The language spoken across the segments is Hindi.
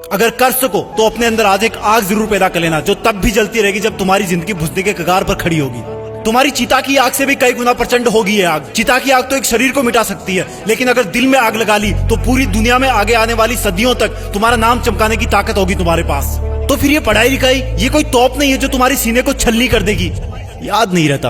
अगर कर सको तो अपने अंदर आज एक आग जरूर पैदा कर लेना, जो तब भी जलती रहेगी जब तुम्हारी जिंदगी बुझने के कगार पर खड़ी होगी। तुम्हारी चिता की आग से भी कई गुना प्रचंड होगी ये आग। चिता की आग तो एक शरीर को मिटा सकती है, लेकिन अगर दिल में आग लगा ली तो पूरी दुनिया में आगे आने वाली सदियों तक तुम्हारा नाम चमकाने की ताकत होगी तुम्हारे पास। तो फिर ये पढ़ाई लिखाई ये कोई तोप नहीं है जो तुम्हारे सीने को छलनी कर देगी। याद नहीं रहता,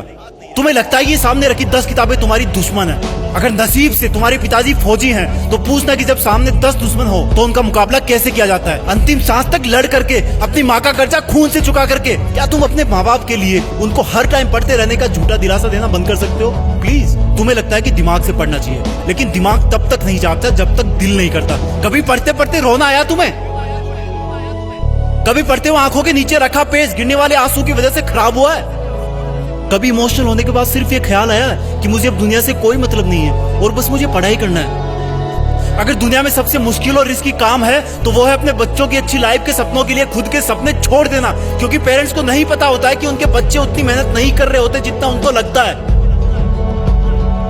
तुम्हें लगता है ये सामने रखी 10 किताबें तुम्हारी दुश्मन है। अगर नसीब से तुम्हारे पिताजी फौजी हैं तो पूछना कि जब सामने 10 दुश्मन हो तो उनका मुकाबला कैसे किया जाता है। अंतिम सांस तक लड़ करके, अपनी माँ का कर्जा खून से चुका करके, क्या तुम अपने माँ बाप के लिए उनको हर टाइम पढ़ते रहने का झूठा दिलासा देना बंद कर सकते हो? प्लीज। तुम्हें लगता है कि दिमाग से पढ़ना चाहिए, लेकिन दिमाग तब तक नहीं जागता जब तक दिल नहीं करता। कभी पढ़ते पढ़ते रोना आया तुम्हें? कभी पढ़ते हुए आंखों के नीचे रखा पेज गिरने वाले आंसू की वजह से खराब हुआ है? कभी इमोशनल होने के बाद सिर्फ ये ख्याल आया कि मुझे अब दुनिया से कोई मतलब नहीं है और बस मुझे पढ़ाई करना है? अगर दुनिया में सबसे मुश्किल और रिस्की काम है तो वो है अपने बच्चों की अच्छी लाइफ के सपनों के लिए खुद के सपने छोड़ देना, क्योंकि पेरेंट्स को नहीं पता होता है कि उनके बच्चे उतनी मेहनत नहीं कर रहे होते जितना उनको लगता है।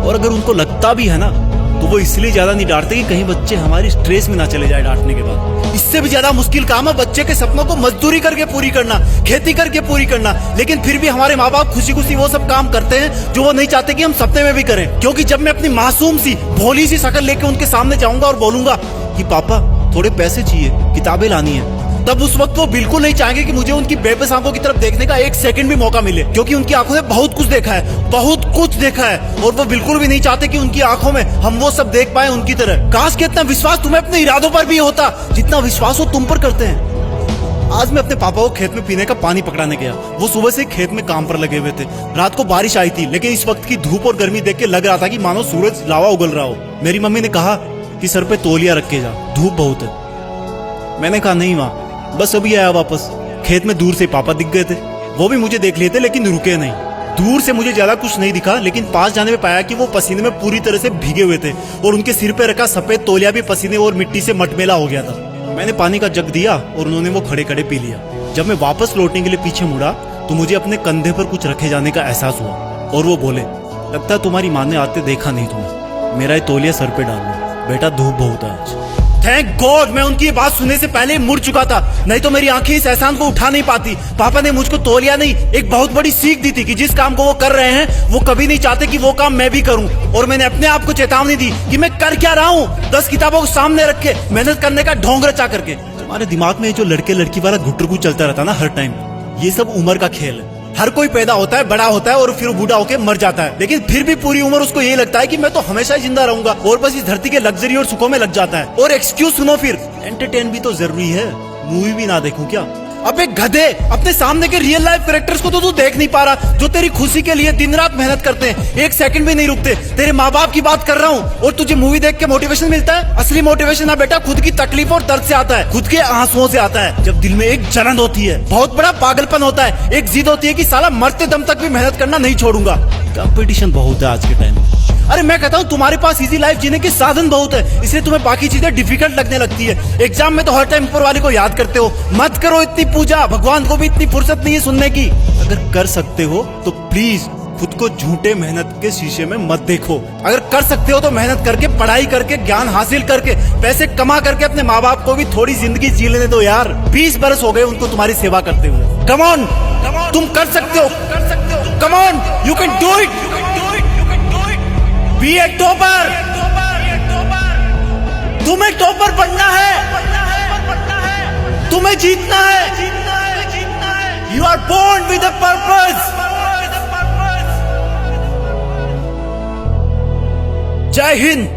और अगर उनको लगता भी है ना तो वो इसलिए ज्यादा नहीं डांटते कि कहीं बच्चे हमारी स्ट्रेस में ना चले जाए डांटने के बाद। इससे भी ज्यादा मुश्किल काम है बच्चे के सपनों को मजदूरी करके पूरी करना, खेती करके पूरी करना। लेकिन फिर भी हमारे माँ बाप खुशी खुशी वो सब काम करते हैं जो वो नहीं चाहते कि हम सपने में भी करें। क्योंकि जब मैं अपनी मासूम सी भोली सी शक्ल लेके उनके सामने जाऊंगा और बोलूंगा कि पापा थोड़े पैसे चाहिए, किताबें लानी है, तब उस वक्त वो बिल्कुल नहीं चाहेंगे कि मुझे उनकी बेबस आंखों की तरफ देखने का एक सेकंड भी मौका मिले, क्योंकि उनकी आंखों ने बहुत कुछ देखा है, बहुत कुछ देखा है। और वो बिल्कुल भी नहीं चाहते कि उनकी आंखों में हम वो सब देख पाए उनकी तरह। काश कि इतना विश्वास तुम्हें अपने इरादों पर भी होता जितना विश्वास वो तुम पर करते हैं। आज मैं अपने पापा को खेत में पीने का पानी पकड़ाने गया। वो सुबह से खेत में काम पर लगे हुए थे। रात को बारिश आई थी, लेकिन इस वक्त की धूप और गर्मी देख के लग रहा था कि मानो सूरज लावा उगल रहा हो। मेरी मम्मी ने कहा कि सर पे तौलिया रख के जा, धूप बहुत है। मैंने कहा नहीं माँ, बस अभी आया वापस। खेत में दूर से पापा दिख गए थे। वो भी मुझे देख लिए थे लेकिन रुके नहीं। दूर से मुझे ज्यादा कुछ नहीं दिखा, लेकिन पास जाने में पाया कि वो पसीने में पूरी तरह से भीगे हुए थे और उनके सिर पे रखा सफेद तौलिया भी पसीने और मिट्टी से मटमेला हो गया था। मैंने पानी का जग दिया और उन्होंने वो खड़े खड़े पी लिया। जब मैं वापस लौटने के लिए पीछे मुड़ा तो मुझे अपने कंधे पर कुछ रखे जाने का एहसास हुआ और वो बोले, लगता है तुम्हारी माँ ने आते देखा नहीं तुम्हें, मेरा ये तौलिया सर पे डाल लो, बेटा धूप बहुत है आज। थैंक गॉड मैं उनकी बात सुनने से पहले मुड़ चुका था, नहीं तो मेरी आंखें इस एहसान को उठा नहीं पाती। पापा ने मुझको तौलिया नहीं, एक बहुत बड़ी सीख दी थी कि जिस काम को वो कर रहे हैं वो कभी नहीं चाहते कि वो काम मैं भी करूं। और मैंने अपने आप को चेतावनी दी कि मैं कर क्या रहा हूं, 10 किताबों को सामने रख के मेहनत करने का ढोंग रचा करके। तुम्हारे दिमाग में जो लड़के लड़की वाला घुटरगु चलता रहता ना हर टाइम, ये सब उम्र का खेल है। हर कोई पैदा होता है, बड़ा होता है और फिर बूढ़ा होकर मर जाता है, लेकिन फिर भी पूरी उम्र उसको ये लगता है कि मैं तो हमेशा ही जिंदा रहूंगा और बस इस धरती के लग्जरी और सुखों में लग जाता है। और एक्सक्यूज सुनो, फिर एंटरटेन भी तो जरूरी है, मूवी भी ना देखूं क्या? अबे गधे, अपने सामने के रियल लाइफ कैरेक्टर्स को तो तू देख नहीं पा रहा, जो तेरी खुशी के लिए दिन रात मेहनत करते हैं, एक सेकंड भी नहीं रुकते। तेरे माँ बाप की बात कर रहा हूँ और तुझे मूवी देख के मोटिवेशन मिलता है? असली मोटिवेशन ना बेटा खुद की तकलीफ और दर्द से आता है, खुद के आंसुओं से आता है। जब दिल में एक जलन होती है, बहुत बड़ा पागलपन होता है, एक जिद होती है कि साला मरते दम तक भी मेहनत करना नहीं छोड़ूंगा। कंपटीशन बहुत है आज के टाइम में। अरे मैं कहता हूँ तुम्हारे पास इजी लाइफ जीने के साधन बहुत है, इसलिए तुम्हें बाकी चीजें डिफिकल्ट लगने लगती है। एग्जाम में तो हर टाइम ऊपर वाले को याद करते हो। मत करो इतनी पूजा, भगवान को भी इतनी फुर्सत नहीं है सुनने की। अगर कर सकते हो तो प्लीज खुद को झूठे मेहनत के शीशे में मत देखो। अगर कर सकते हो तो मेहनत करके, पढ़ाई करके, ज्ञान हासिल करके, पैसे कमा करके अपने माँ बाप को भी थोड़ी जिंदगी जी लेने दो यार। 20 बरस हो गए उनको तुम्हारी सेवा करते हुए। कम ऑन, तुम कर सकते हो, come on, you can do it. Be a topper, तुम्हें टॉपर बनना है, तुम्हें जीतना है। You are born with a purpose. जय हिंद।